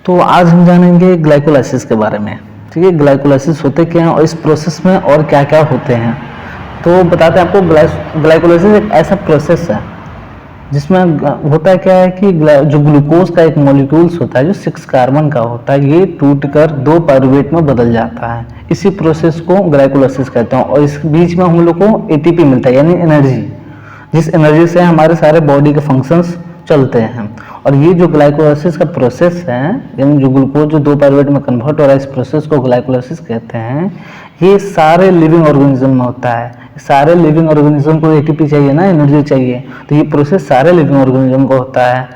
तो आज हम जानेंगे ग्लाइकोलाइसिस के बारे में। ठीक है, ग्लाइकोलाइसिस होते क्या हैं और इस प्रोसेस में और क्या क्या होते हैं। तो बताते हैं आपको, ग्लाइकोलाइसिस एक ऐसा प्रोसेस है जिसमें होता क्या है कि जो ग्लूकोज का एक मॉलिक्यूल्स होता है जो 6 कार्बन का होता है, ये टूटकर 2 पायरुवेट में बदल जाता है। इसी प्रोसेस को ग्लाइकोलाइसिस कहते हैं। और इस बीच में हम लोग को एटीपी मिलता है, यानी एनर्जी, जिस एनर्जी से हमारे सारे बॉडी के फंक्शंस चलते हैं। और ये जो ग्लाइकोलाइसिस का प्रोसेस है, यानी जो ग्लूकोज जो 2 पायरुवेट में कन्वर्ट हो रहा है, इस प्रोसेस को ग्लाइकोलाइसिस कहते हैं। ये सारे लिविंग ऑर्गेनिज्म में होता है। सारे लिविंग ऑर्गेनिज्म को एटीपी चाहिए ना, एनर्जी चाहिए, तो ये प्रोसेस सारे लिविंग ऑर्गेनिज्म को होता है।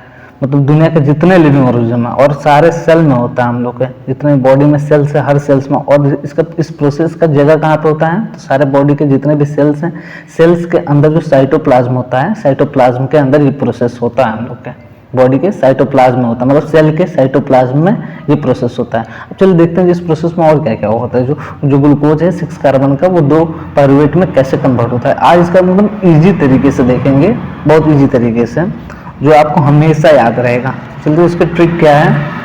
मतलब दुनिया के जितने लिविंग ऑर्गेनिज्म है, और सारे सेल में होता है, हम लोग के जितने बॉडी में सेल्स है, हर सेल्स में। और इस प्रोसेस का जगह कहाँ पे होता है, तो सारे बॉडी के जितने भी सेल्स हैं, सेल्स के अंदर जो साइटोप्लाज्म होता है, साइटोप्लाज्म के अंदर ये प्रोसेस होता है। हम लोग के बॉडी के साइटोप्लाज्म में होता है, मतलब सेल के साइटोप्लाज्म में ये प्रोसेस होता है। अब चलो देखते हैं इस प्रोसेस में और क्या क्या होता है। जो ग्लूकोज है 6 कार्बन का, वो 2 पायरुवेट में कैसे कन्वर्ट होता है। आज इसका मतलब इजी तरीके से देखेंगे, बहुत इजी तरीके से, जो आपको हमेशा याद रहेगा। चलिए इसकी ट्रिक क्या है,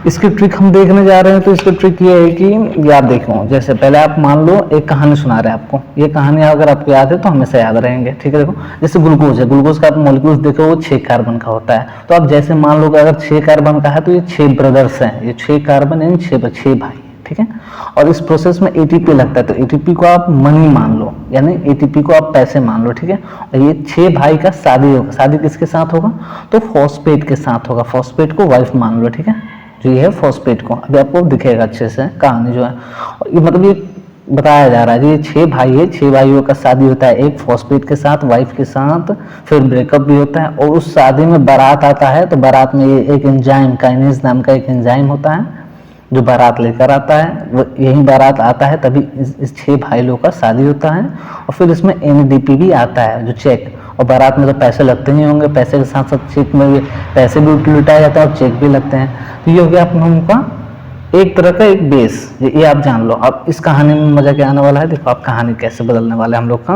इसकी ट्रिक हम देखने जा रहे हैं। तो इसकी ट्रिक ये है कि ये आप देखो, जैसे पहले आप मान लो एक कहानी सुना रहे हैं आपको, ये कहानी अगर आपको याद है तो हमेशा याद रहेंगे। ठीक है, देखो जैसे ग्लूकोज है, ग्लूकोज का आप मॉलिक्यूल्स देखो, वो 6 कार्बन का होता है। तो आप जैसे मान लो कि अगर 6 कार्बन का है तो ये 6 ब्रदर्स हैं, ये 6 कार्बन यानी 6 भाई। ठीक है, और इस प्रोसेस में एटीपी लगता है, तो एटीपी को आप मनी मान लो, यानी एटीपी को आप पैसे मान लो। ठीक है, और ये 6 भाई का शादी होगा। शादी किसके साथ होगा, तो फॉस्फेट के साथ होगा। फॉस्फेट को वाइफ मान लो। ठीक है, जो ये है फॉस्फेट को, अभी आपको दिखेगा अच्छे से कहानी जो है। और ये मतलब ये बताया जा रहा है, ये 6 भाई है, 6 भाइयों का शादी होता है, एक फॉस्फेट के साथ, वाइफ के साथ, फिर ब्रेकअप भी होता है। और उस शादी में बारात आता है, तो बारात में ये एक एंजाइम, काइनेज नाम का एक एंजाइम होता है जो बारात लेकर आता है। वो यही बारात आता है, तभी इस 6 भाई लोग का शादी होता है। और फिर इसमें एनडीपी भी आता है, जो चेक। और बारात में तो पैसे लगते ही होंगे, पैसे के साथ साथ चेक में भी पैसे भी लुटाए जाते हैं और चेक भी लगते हैं। तो ये हो गया आप लोगों का एक तरह का एक बेस, ये आप जान लो। अब इस कहानी में मजा क्या आने वाला है, देखो आप कहानी कैसे बदलने वाले हम लोग का।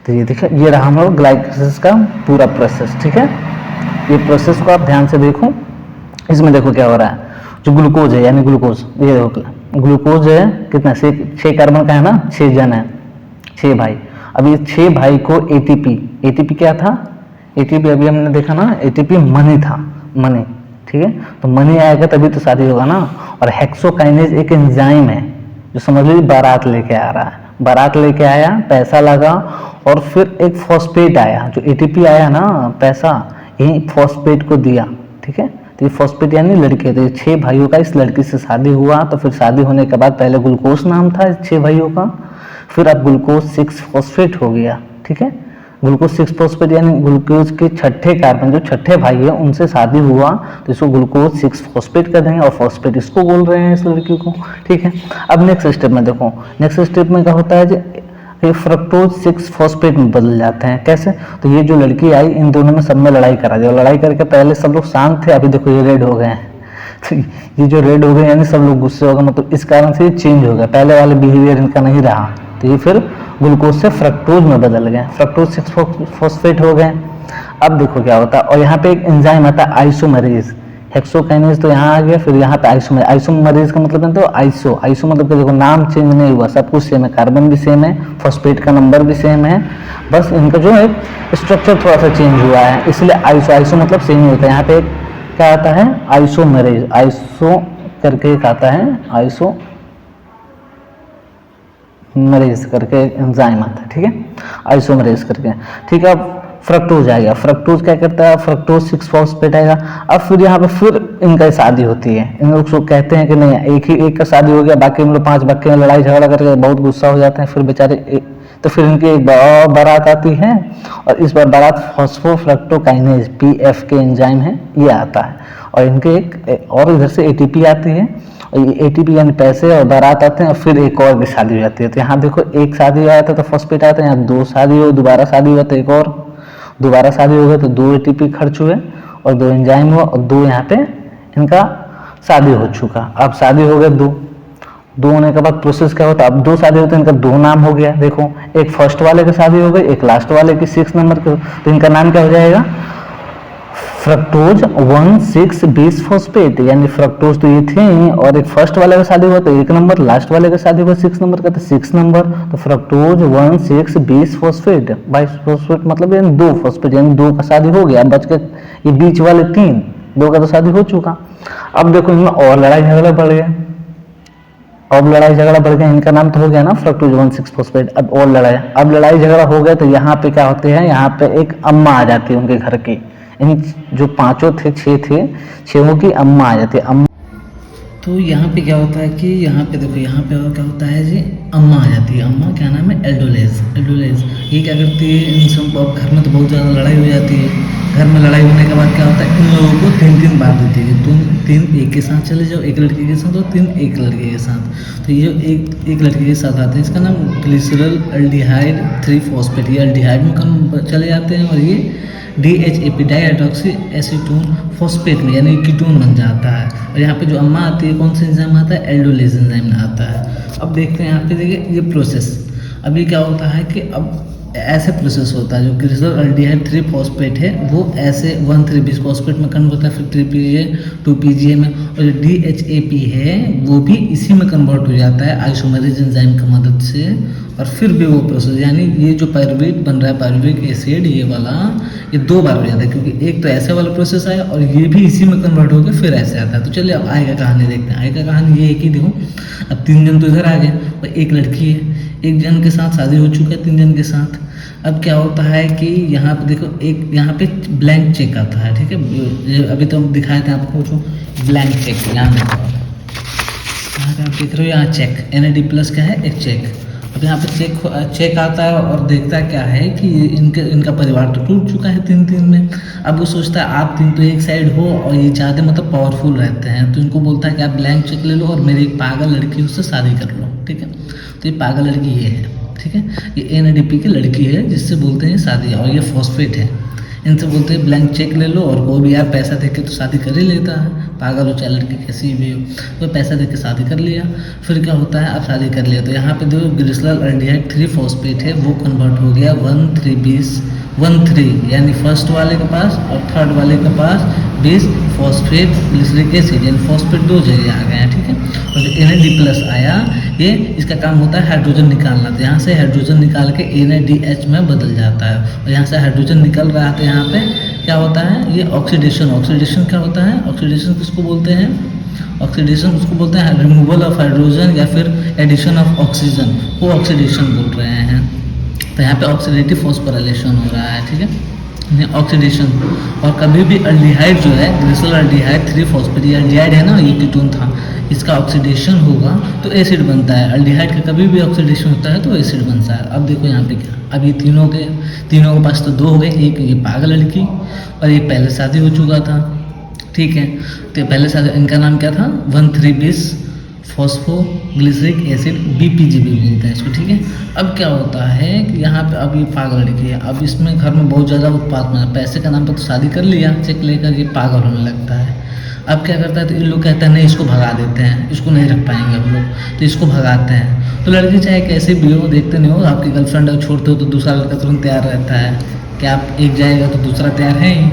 तो ये देखिए, ये रहा हम लोग ग्लाइकोलाइसिस का पूरा प्रोसेस। ठीक है, ये प्रोसेस को आप ध्यान से देखो। इसमें देखो क्या हो रहा है, जो ग्लूकोज है, यानी ग्लूकोज, ये देखो ग्लूकोज है कितना, 6 कार्बन का है ना, 6 जन है, 6 भाई। अब ये 6 भाई को एटीपी क्या था, एटीपी अभी हमने देखा ना, एटीपी मनी था, मनी। ठीक है, तो मनी आएगा तभी तो शादी होगा ना। और हेक्सोकाइनेज एक एंजाइम है जो समझ लीजिए बारात लेके आ रहा है। बारात लेके आया, पैसा लगा, और फिर एक फॉस्फेट आया, जो एटीपी आया ना, पैसा यही फॉस्फेट को दिया। ठीक है, तो ये फॉस्फेट यानी लड़के, तो ये 6 भाइयों का इस लड़की से शादी हुआ। तो फिर शादी होने के बाद पहले ग्लूकोज नाम था इस 6 भाइयों का, फिर अब ग्लूकोज 6 फॉस्फेट हो गया। ठीक है, ग्लूकोज 6 फॉस्फेट यानी ग्लूकोज के 6ठे कार्बन, जो 6ठे भाई है, उनसे शादी हुआ, तो इसको ग्लूकोज 6 फॉस्फेट कर देंगे। और फॉस्फेट इसको बोल रहे हैं, इस लड़की को। ठीक है, अब नेक्स्ट स्टेप में देखो, नेक्स्ट स्टेप में क्या होता है, ये फ्रक्टोज 6 फॉस्फेट में बदल जाते हैं। कैसे, तो ये जो लड़की आई, इन दोनों में सब में लड़ाई करा दिया। लड़ाई करके पहले सब लोग शांत थे, अभी देखो ये रेड हो गए हैं। तो ये जो रेड हो गए यानी सब लोग गुस्से हो गए, मतलब इस कारण से ये चेंज हो गया, पहले वाले बिहेवियर इनका नहीं रहा। तो ये फिर ग्लूकोज से फ्रक्टोज में बदल गए, फ्रक्टोज 6 फॉस्फेट हो गए। अब देखो क्या होता है, और यहाँ पे एक एंजाइम आता है आइसोमेरेज, हेक्सोकाइनेज तो यहाँ आ गया, फिर यहाँ पे आइसोमेरेज। आइसोमेरेज का मतलब है तो आइसो मतलब कि देखो नाम चेंज नहीं हुआ, सब कुछ सेम है, कार्बन भी सेम है, फॉस्फेट का नंबर भी सेम है, बस इनका जो है स्ट्रक्चर थोड़ा सा चेंज हुआ है, इसलिए आइसो मतलब सेम ही होता है। यहाँ पे एक क्या आता है, आइसोमेरेज, आइसो करके एक आता है, आइसोमेरेज करके एंजाइम आता है। ठीक है, आइसोमेरेज करके। ठीक है, अब फ्रक्टोज आएगा, फ्रक्टोज क्या करता है, फ्रक्टोज 6 फॉस्फेट आएगा। अब फिर यहाँ पे फिर इनका शादी होती है। इन लोग कहते हैं कि नहीं, एक का शादी हो गया, बाकी हम लोग 5 बच्चे में लड़ाई झगड़ा करके बहुत गुस्सा हो जाते हैं, फिर बेचारे तो फिर इनकी एक बारात आती है, और इस बार बारात फॉस्फोफ्रक्टोकाइनेज पीएफ के एंजाइम है, ये आता है। और इनके एक और इधर से एटीपी आती है, और ये एटीपी यानी पैसे, और बारात आते हैं, और फिर एक और भी शादी हो जाती है। तो यहाँ देखो एक शादी आया था तो फॉस्फेट आते हैं, यहाँ 2 शादी हो, दोबारा शादी हुआ तो एक और, दोबारा शादी हो गई तो 2 एटीपी खर्च हुए, और 2 एंजाइम हुआ, और 2 यहाँ पे इनका शादी हो चुका। अब शादी हो गए 2 होने के बाद प्रोसेस क्या होता है, अब 2 शादी होते हैं, इनका 2 नाम हो गया। देखो एक फर्स्ट वाले की शादी हो गई, एक लास्ट वाले की 6 नंबर के, तो इनका नाम क्या हो जाएगा, फ्रक्टोज 1,6,20 फॉस्फेट, यानी फ्रक्टोज तो ये थे ही, और एक फर्स्ट वाले का शादी हुआ तो 1 नंबर, लास्ट वाले का शादी हुआ 6 नंबर का तो 6 नंबर, तो फ्रक्टोज 1,6,20 फॉस्फेट, 22 फॉस्फेट मतलब यानी 2 फॉस्फेट, यानी 2 का शादी हो गया। अब बच के ये बीच वाले 3, 2 का तो शादी हो चुका। अब देखो इनमें और लड़ाई झगड़ा बढ़ गया, अब लड़ाई झगड़ा बढ़ गया, इनका नाम तो हो गया ना फ्रक्टोज 1,6 फॉस्फेट। अब और लड़ाई, अब लड़ाई झगड़ा हो गया तो यहाँ पे क्या होते हैं, यहाँ पे एक अम्मा आ जाती है उनके घर की, इन जो 5 थे 6 थे, 6 की अम्मा आ जाती है। अम्मा तो यहाँ पे क्या होता है कि यहाँ पे देखो, यहाँ पे क्या होता है जी, अम्मा आ जाती है। अम्मा क्या नाम है, एल्डोलेज। एल्डोलेज ये क्या करती है, इन सब घर में तो बहुत ज़्यादा लड़ाई हो जाती है। घर में लड़ाई होने के बाद क्या होता है, इन लोगों को 3 बार देती है, तुम 3 एक के साथ चले जाओ, एक लड़के के साथ और 3 एक लड़के के साथ। तो ये एक लड़के के साथ आते हैं, इसका नाम ग्लिसरल एल्डिहाइड 3 फॉस्फेट, ये एल्डिहाइड में कम चले जाते हैं और ये DHAP डाइहाइड्रोक्सी एसीटोन फॉस्फेट में यानी कीटोन बन जाता है। और यहाँ पे जो अम्मा आती है, कौन सा एंजाइम आता है, एल्डोलेज एंजाइम आता है। अब देखते हैं यहाँ पे, देखिए ये प्रोसेस, अभी क्या होता है कि अब ऐसे प्रोसेस होता है, जो ग्लिसरल एल्डिहाइड 3 फॉस्फेट है वो ऐसे 1,3,20 फॉस्फेट में कन्वर्ट होता है, फिर 3PA 2PGA में, और जो DHAP है वो भी इसी में कन्वर्ट हो जाता है आइसोमेरेज एंजाइम की मदद से। और फिर भी वो प्रोसेस, यानी ये जो पायरुवेट बन रहा है, पायरुविक एसिड ये वाला, ये 2 बार हो जाता है, क्योंकि एक तो ऐसे वाला प्रोसेस आया और ये भी इसी में कन्वर्ट होकर फिर ऐसे आता है। तो चलिए अब आगे का कहानी देखते हैं। आगे का कहानी ये है कि देखो, अब 3 जन तो इधर आ गए और एक लड़की है, एक जन के साथ शादी हो चुका है 3 जन के साथ। अब क्या होता है कि यहाँ पे देखो, एक यहाँ पे ब्लैंक चेक आता है, ठीक है, अभी तो हम दिखाए थे आपको जो ब्लैंक चेक, यहाँ देखो, यहाँ आप देख रहे हो, यहाँ चेक NAD+ क्या है, एक चेक। अब यहाँ पे चेक आता है और देखता क्या है कि इनका परिवार तो टूट चुका है 3 में। अब वो सोचता है आप 3 तो एक साइड हो और ये ज़्यादा मतलब पावरफुल रहते हैं, तो इनको बोलता है कि आप ब्लैंक चेक ले लो और मेरी एक पागल लड़की उससे शादी कर लो, ठीक है। तो ये पागल लड़की ये है, ठीक है, ये NADP की लड़की है जिससे बोलते हैं शादी, और ये फॉस्फेट है, इनसे बोलते हैं ब्लैंक चेक ले लो, और वो भी यार पैसा देके तो शादी कर ही लेता है, पागल हो चाहे लड़की कैसी भी हो, तो पैसा देके शादी कर लिया। फिर क्या होता है, अब शादी कर लिया तो यहाँ पे जो ग्लिसरल एल्डिहाइड 3 फॉस्फेट है वो कन्वर्ट हो गया 1,3,20 यानी फर्स्ट वाले के पास और थर्ड वाले के पास 20 फॉस्फेट ग्लिसरिक एसिड, यानी फॉस्फेट 2 जगह आ गए हैं, ठीक है। और जो NAD+ आया, ये इसका काम होता है हाइड्रोजन निकालना, तो यहाँ से हाइड्रोजन निकाल के NADH में बदल जाता है, और यहाँ से हाइड्रोजन निकल रहा है तो यहाँ पे क्या होता है, ये ऑक्सीडेशन। ऑक्सीडेशन क्या होता है, ऑक्सीडेशन किसको बोलते हैं, ऑक्सीडेशन उसको बोलते हैं रिमूवल ऑफ हाइड्रोजन या फिर एडिशन ऑफ ऑक्सीजन, वो ऑक्सीडेशन बोल रहे हैं। तो यहाँ पे ऑक्सीडेटिव फॉस्फोराइलेशन हो रहा है, ठीक है, ऑक्सीडेशन। और कभी भी एल्डिहाइड जो है, ग्लिसरल एल्डिहाइड 3 फॉस्फेट, ये एल्डिहाइड है ना, ये कीटोन था, इसका ऑक्सीडेशन होगा तो एसिड बनता है। एल्डिहाइड का कभी भी ऑक्सीडेशन होता है तो एसिड बनता है। अब देखो यहाँ पे क्या, अब ये तीनों के पास तो 2 हो गए, एक ये पागल लड़की और एक पहले शादी हो चुका था, ठीक है। तो पहले शादी, इनका नाम क्या था, 1,3,20 फॉस्फोग्लिसरिक एसिड, BPGB बोलते हैं इसको, ठीक है। अब क्या होता है कि यहाँ पे अब ये पागल लड़की है, अब इसमें घर में बहुत ज़्यादा उत्पाद में पैसे का नाम पर तो शादी कर लिया चेक लेकर, ये पागल होने लगता है। अब क्या करता है, तो इन लोग कहते हैं नहीं इसको भगा देते हैं, इसको नहीं रख पाएंगे हम लोग, तो इसको भगाते हैं। तो लड़की चाहे कैसे भी हो, देखते नहीं हो आपकी गर्लफ्रेंड है, छोड़ते हो तो दूसरा लड़का तुरंत तैयार रहता है कि आप एक जाएगा तो दूसरा तैयार है ही,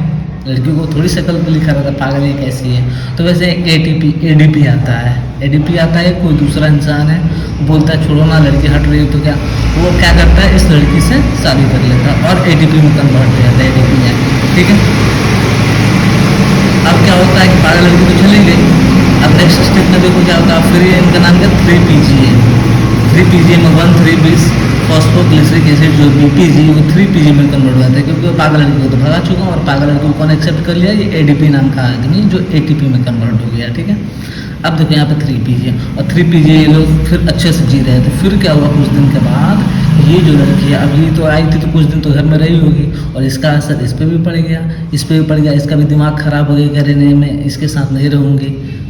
लड़की को थोड़ी शक्ल पे लिखा रहता है पागल ये कैसी है। तो वैसे ADP आता है, ADP आता है, कोई दूसरा इंसान है बोलता है छोड़ो ना लड़की हट रही हो, तो क्या वो क्या करता है, इस लड़की से शादी कर लेता है और ATP में कन्वर्ट हो जाता है, ADP में, ठीक है। अब क्या होता है कि पागल लड़की तो चली गई, अब नेक्स्ट स्टेप में देखो क्या होता है, फिर ये इनका नाम क्या, 3PGA में 1,3,20 फॉस्फोग्लिसरिक एसिड जो BPG वो 3PG में कन्वर्ट हो जाता है, क्योंकि पागल लड़की को तो भगा चुका हूँ और पागल लड़की को कौन एक्सेप्ट कर लिया, ये ADP नाम का आदमी जो ATP में कन्वर्ट हो गया, ठीक है। अब देखो यहाँ पे 3PGA और 3PGA ये लोग फिर अच्छे से जी रहे थे। फिर क्या हुआ, कुछ दिन के बाद ये जो लड़की है, अब ये तो आई थी तो कुछ दिन तो घर में रही होगी और इसका असर इस पर भी पड़ गया, इसका भी दिमाग खराब हो गया, कह रहे मैं इसके साथ नहीं रहूँगी,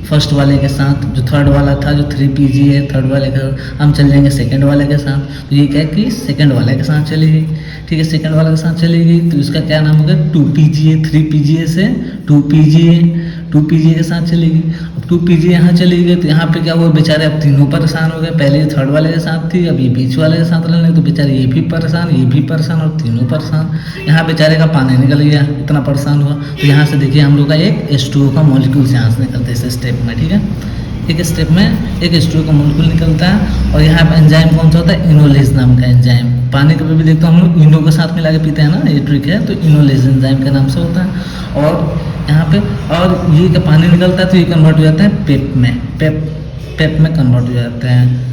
फर्स्ट वाले के साथ, जो थर्ड वाला था जो 3PG है, थर्ड वाले का हम चल जाएंगे सेकंड वाले के साथ। तो ये क्या कि सेकंड वाले के साथ चली गई, ठीक है, सेकंड वाले के साथ चली गई। तो इसका क्या नाम हो गया, 2PGA, 3PGA से 2PGA, 2 PGA के साथ चलेगी। अब 2 PGA यहाँ चली गई तो यहाँ पे क्या हुआ, बेचारे अब तीनों परेशान हो गए। पहले ये थर्ड वाले के साथ थी, अब ये बीच वाले के साथ रहने, तो बेचारे ये भी परेशान, ये भी परेशान और तीनों परेशान। यहाँ बेचारे का पानी निकल गया, इतना परेशान हुआ। तो यहाँ से देखिए हम लोग का एक H2O का मॉलिक्यूल यहाँ से निकलता है इस स्टेप में, ठीक है। एक स्टेप में एक H2O का मॉलिक्यूल निकलता है और यहाँ पे एंजाइम कौन सा होता है, इनोलेज नाम का एंजाइम। पानी कभी भी देखते हो हम लोग इनो के साथ मिला के पीते हैं ना, ये ट्रिक है, तो इनोलेज एंजाइम के नाम से होता है। और यहाँ पे और ये का पानी निकलता है तो ये कन्वर्ट हो जाता है पेप में, पेप में कन्वर्ट हो जाते हैं,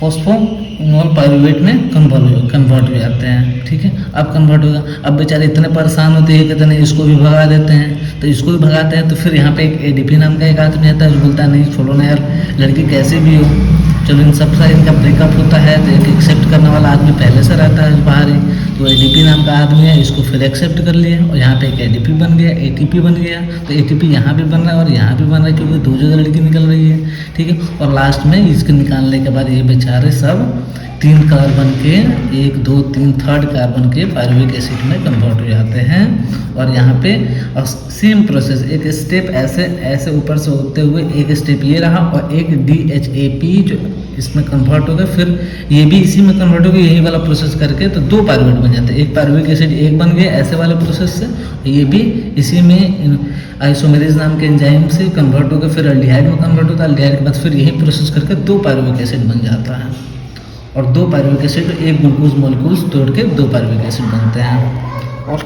फॉस्फोइनोल पाइरूवेट में कन्वर्ट हो जाते हैं, ठीक है। अब कन्वर्ट होगा, अब बेचारे इतने परेशान होते हैं, कहते हैं इसको भी भगा देते हैं, तो इसको भी भगाते हैं। तो फिर यहाँ पे एक ADP नाम का एक आदमी आता है जो बोलता है नहीं छोड़ो ना यार, लड़की कैसे भी हो, चलो इन सब साथ इनका ब्रेकअप होता है तो एक एक्सेप्ट करने वाला आदमी पहले से रहता है बाहर ही, तो ADP नाम का आदमी है, इसको फिर एक्सेप्ट कर लिया और यहाँ पे एक ADP बन गया, ATP बन गया। तो ATP यहाँ भी बन रहा है और यहाँ भी बन रहा है क्योंकि 2 जगह लड़की निकल रही है, ठीक है। और लास्ट में इसको निकालने के बाद ये बेचारे सब 3 कार्बन के 1 2 3 थर्ड कार्बन के पायरुविक एसिड में कन्वर्ट हो जाते हैं। और यहाँ पे सेम प्रोसेस, एक स्टेप ऐसे ऊपर से होते हुए एक स्टेप ये रहा और एक DHAP जो इसमें कन्वर्ट हो गया, फिर ये भी इसी में कन्वर्ट हो गया, यही वाला प्रोसेस करके तो 2 पायरुवेट बन जाते हैं। एक पायरुविक एसिड एक बन गया ऐसे वाले प्रोसेस से, ये भी इसी में आइसोमेरेज नाम के एंजाइम से कन्वर्ट होकर फिर अल्डिहाइड में कन्वर्ट होता है, अल्डिहाइड के बाद फिर यही प्रोसेस करके 2 पायरुविक एसिड बन जाता है। और 2 पायरुविक एसिड एक ग्लूकोज मॉलिक्यूल्स तोड़ के 2 पायरुविक एसिड बनते हैं। और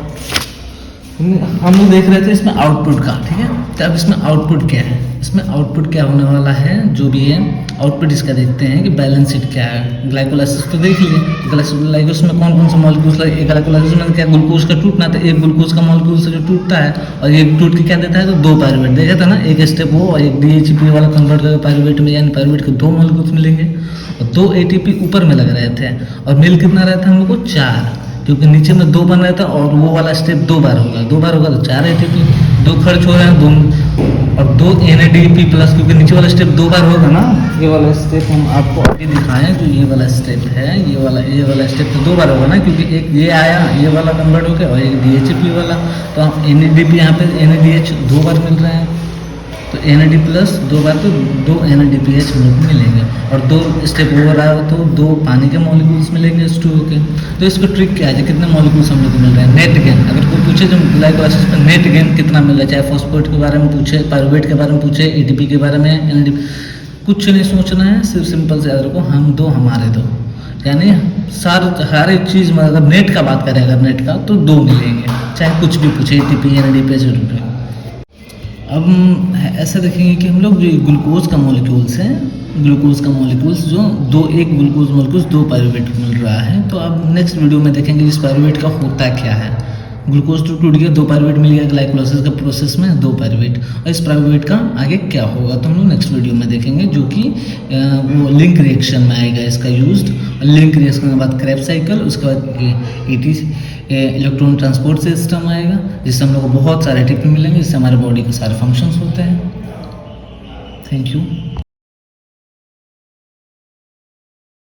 हम लोग देख रहे थे इसमें आउटपुट का, ठीक है। तो अब इसमें आउटपुट क्या है, इसमें आउटपुट क्या होने वाला है, जो भी है आउटपुट इसका देखते हैं कि बैलेंस शीट क्या है। ग्लाइकोलाइसिस तो देख लिए, ग्लाइकोलाइसिस में कौन कौन सा मॉलिक्यूल्स लगे, एक ग्लाइकोलाइसिस में क्या ग्लूकोज का टूटना था, एक ग्लूकोज का मॉलिक्यूल से जो टूटता है और एक टूट के क्या देता है तो 2 पायरुवेट देखा था ना, एक स्टेप वो और एक DHAP वाला कन्वर्ट करके पायरुवेट में, यानी पायरुवेट के 2 मॉलिक्यूल्स मिलेंगे और 2 ATP ऊपर में लग रहे थे और मिल कितना रहता है हम लोग को 4, क्योंकि नीचे में 2 बन रहा था और वो वाला स्टेप 2 बार होगा तो 4 ATP, 2 खर्च हो रहे हैं 2 और 2 NADP प्लस, क्योंकि नीचे वाला स्टेप 2 बार होगा ना। ये वाला स्टेप हम आपको अभी दिखाएं, जो ये वाला स्टेप है, ये वाला स्टेप तो 2 बार होगा ना, क्योंकि एक ये आया ये वाला कन्वर्ट हो गया और एक DHAP वाला, तो हम NADP यहाँ पे NADH 2 बार मिल रहे हैं, तो NAD प्लस 2 बार तो 2 NADPH हम लोग मिलेंगे और 2 स्टेप हो रहा है तो 2 पानी के मॉलिक्यूल्स मिलेंगे H2O के। तो इसको ट्रिक क्या है, कितने मॉलिक्यूल्स हम लोग को मिल रहे हैं, नेट गेन। अगर कोई पूछे जो ग्लाइकोलाइसिस में नेट गेन कितना मिल रहा है, चाहे फॉस्फेट के बारे में पूछे, पायरुवेट के बारे में पूछे, ATP के बारे में, NAD, कुछ नहीं सोचना है, सिर्फ सिंपल से याद रखो हम 2 हमारे 2, यानी हर एक चीज़ में अगर नेट का बात करें, अगर नेट का तो 2 मिलेंगे, चाहे कुछ भी पूछे ATP NADPH। अब ऐसा देखेंगे कि हम लोग जो ग्लूकोज का मॉलिक्यूल्स हैं, ग्लूकोज का मॉलिक्यूल्स जो एक ग्लूकोज मॉलिक्यूल्स 2 पायरुवेट मिल रहा है। तो अब नेक्स्ट वीडियो में देखेंगे इस पायरुवेट का होता क्या है। ग्लूकोज तो टूट गया, 2 पायरुवेट मिल गया ग्लाइकोलाइसिस का प्रोसेस में 2 पायरुवेट, और इस पायरुवेट का आगे क्या होगा तो हम लोग नेक्स्ट वीडियो में देखेंगे, जो कि वो लिंक रिएक्शन में आएगा इसका यूज्ड। लिंक रिएक्शन के बाद क्रेब्स साइकिल, उसके बाद इलेक्ट्रॉन ट्रांसपोर्ट सिस्टम आएगा, जिससे हम लोग को बहुत सारे टिप मिलेंगे, जिससे हमारे बॉडी के सारे फंक्शंस होते हैं। Thank you.